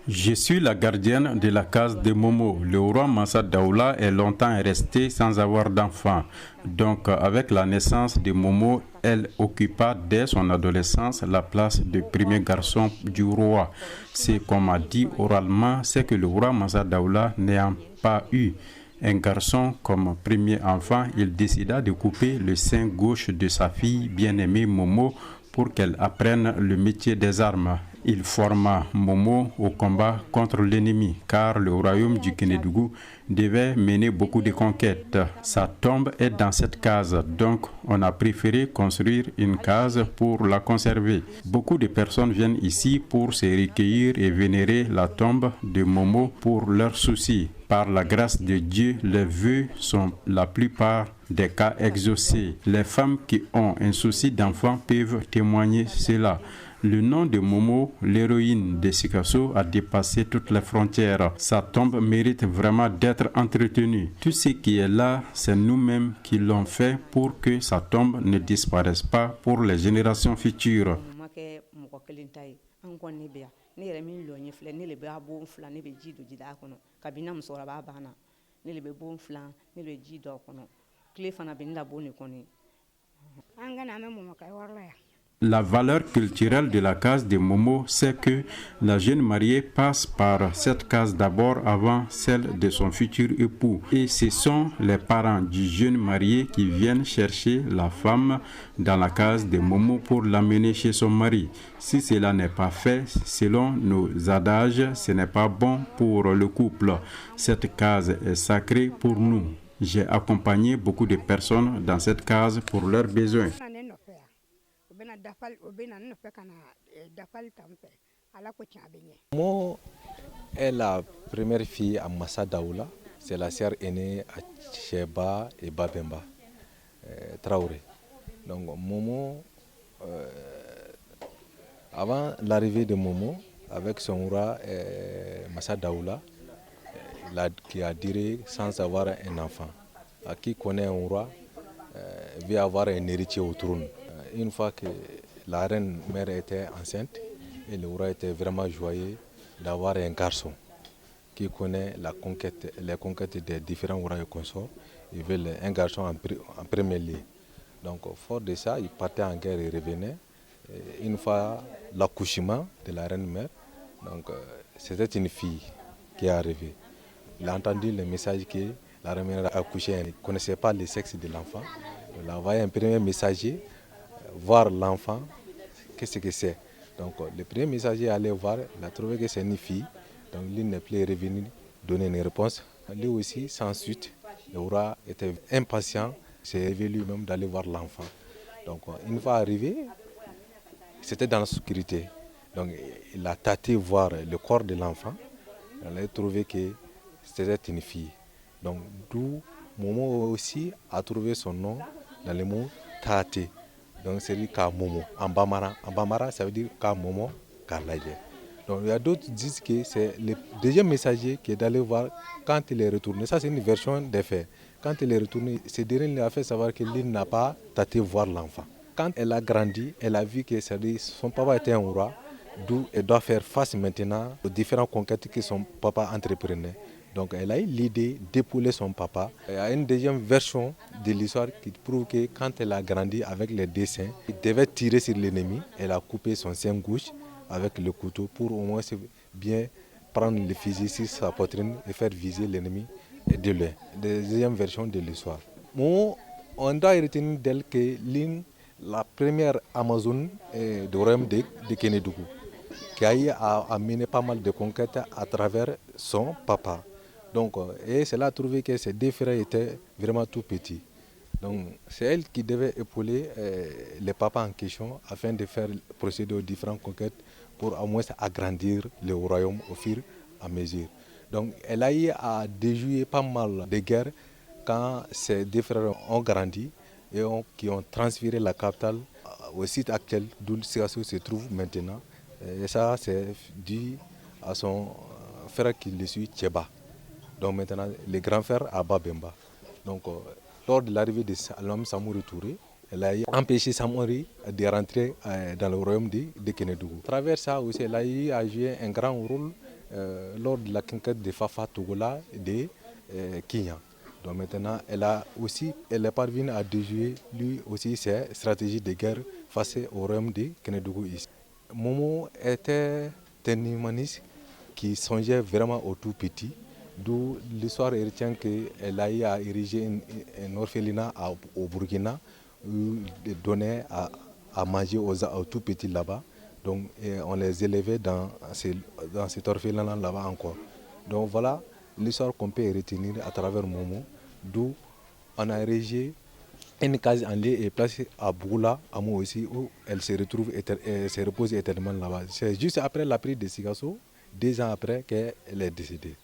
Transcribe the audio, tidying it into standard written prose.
Je suis la gardienne de la case de Momo. Le roi Massa Daoula est longtemps resté sans avoir d'enfant. Donc, avec la naissance de Momo, elle occupa dès son adolescence la place de premier garçon du roi. Ce qu'on m'a dit oralement, c'est que le roi Massa Daoula n'ayant pas eu un garçon comme premier enfant, il décida de couper le sein gauche de sa fille bien-aimée Momo pour qu'elle apprenne le métier des armes. Il forma Momo au combat contre l'ennemi, car le royaume du Kénédougou devait mener beaucoup de conquêtes. Sa tombe est dans cette case, donc on a préféré construire une case pour la conserver. Beaucoup de personnes viennent ici pour se recueillir et vénérer la tombe de Momo pour leurs soucis. Par la grâce de Dieu, les vœux sont la plupart des cas exaucés. Les femmes qui ont un souci d'enfant peuvent témoigner cela. Le nom de Momo, l'héroïne de Sikasso, a dépassé toutes les frontières. Sa tombe mérite vraiment d'être entretenue. Tout ce qui est là, c'est nous-mêmes qui l'ont fait pour que sa tombe ne disparaisse pas pour les générations futures. La valeur culturelle de la case de Momo, c'est que la jeune mariée passe par cette case d'abord avant celle de son futur époux. Et ce sont les parents du jeune marié qui viennent chercher la femme dans la case de Momo pour l'amener chez son mari. Si cela n'est pas fait, selon nos adages, ce n'est pas bon pour le couple. Cette case est sacrée pour nous. J'ai accompagné beaucoup de personnes dans cette case pour leurs besoins. Mo est la première fille à Massa Daoula, c'est la sœur aînée à Cheba et Babemba Traoré. Donc Momo, avant l'arrivée de Momo, avec son roi Massa Daoula, qui a duré sans avoir un enfant. À qui connaît un roi, veut avoir un héritier au trône. Une fois que la reine mère était enceinte, et le roi était vraiment joyeux d'avoir un garçon qui connaît les conquêtes des différents rois et consorts. Il veut un garçon en premier lieu. Donc, fort de ça, il partait en guerre et revenait. Et une fois l'accouchement de la reine mère, donc c'était une fille qui est arrivée. Il a entendu le message que la reine mère a accouché. Elle ne connaissait pas le sexe de l'enfant. Il a envoyé un premier messager voir l'enfant, qu'est-ce que c'est. Donc le premier messager allait voir, il a trouvé que c'est une fille, donc lui n'est plus revenu donner une réponse. Lui aussi, sans suite, le roi était impatient, s'est réveillé lui-même d'aller voir l'enfant. Donc une fois arrivé, c'était dans la sécurité. Donc il a tâté voir le corps de l'enfant, il a trouvé que c'était une fille. Donc d'où Momo aussi a trouvé son nom dans le mot tâté. Donc c'est dit Momo, en Bamara. En Bamara, ça veut dire Momo, Karlaje. Donc il y a d'autres qui disent que c'est le deuxième messager qui est d'aller voir quand il est retourné. Ça c'est une version des faits. Quand il est retourné, ce dernier lui a fait savoir que lui n'a pas tâté voir l'enfant. Quand elle a grandi, elle a vu que son papa était un roi, d'où elle doit faire face maintenant aux différentes conquêtes que son papa entreprenait. Donc elle a eu l'idée d'épauler son papa. Il y a une deuxième version de l'histoire qui prouve que quand elle a grandi avec les dessins, elle devait tirer sur l'ennemi. Elle a coupé son sein gauche avec le couteau pour au moins bien prendre le fusil sur sa poitrine et faire viser l'ennemi de loin. Deuxième version de l'histoire. On doit retenir d'elle que la première Amazone du royaume de Kénédougou, qui a mené pas mal de conquêtes à travers son papa. Donc, et cela a trouvé que ses deux frères étaient vraiment tout petits. Donc, c'est elle qui devait épauler les papas en question afin de faire procéder aux différentes conquêtes pour au moins agrandir le royaume au fur et à mesure. Donc, elle a eu à déjouer pas mal de guerres quand ses deux frères ont grandi. et qui ont transféré la capitale au site actuel d'où Sikasso se trouve maintenant. Et ça, c'est dû à son frère qui le suit, Tcheba. Donc maintenant, le grand frère Abba Bemba. Donc, lors de l'arrivée de l'homme Samori Touré, elle a empêché Samori de rentrer dans le royaume de Kénédougou. À travers ça aussi, elle a joué un grand rôle lors de la conquête de Fafa Togola et de Kenya. Donc maintenant, elle est parvenue à déjouer lui aussi ses stratégies de guerre face au royaume de Kénédougou ici. Momo était un humaniste qui songeait vraiment au tout petit, d'où l'histoire retient qu'elle a eu à ériger un orphelinat au Burkina, où elle donnait à manger aux tout petits là-bas. Donc on les élevait dans cet orphelinat là-bas encore. Donc voilà l'histoire qu'on peut retenir à travers Momo, d'où on a érigé une case en lait et placée à Boula, à moi aussi, où elle se retrouve et se repose éternellement là-bas. C'est juste après la prise de Sikasso, 2 ans après qu'elle est décédée.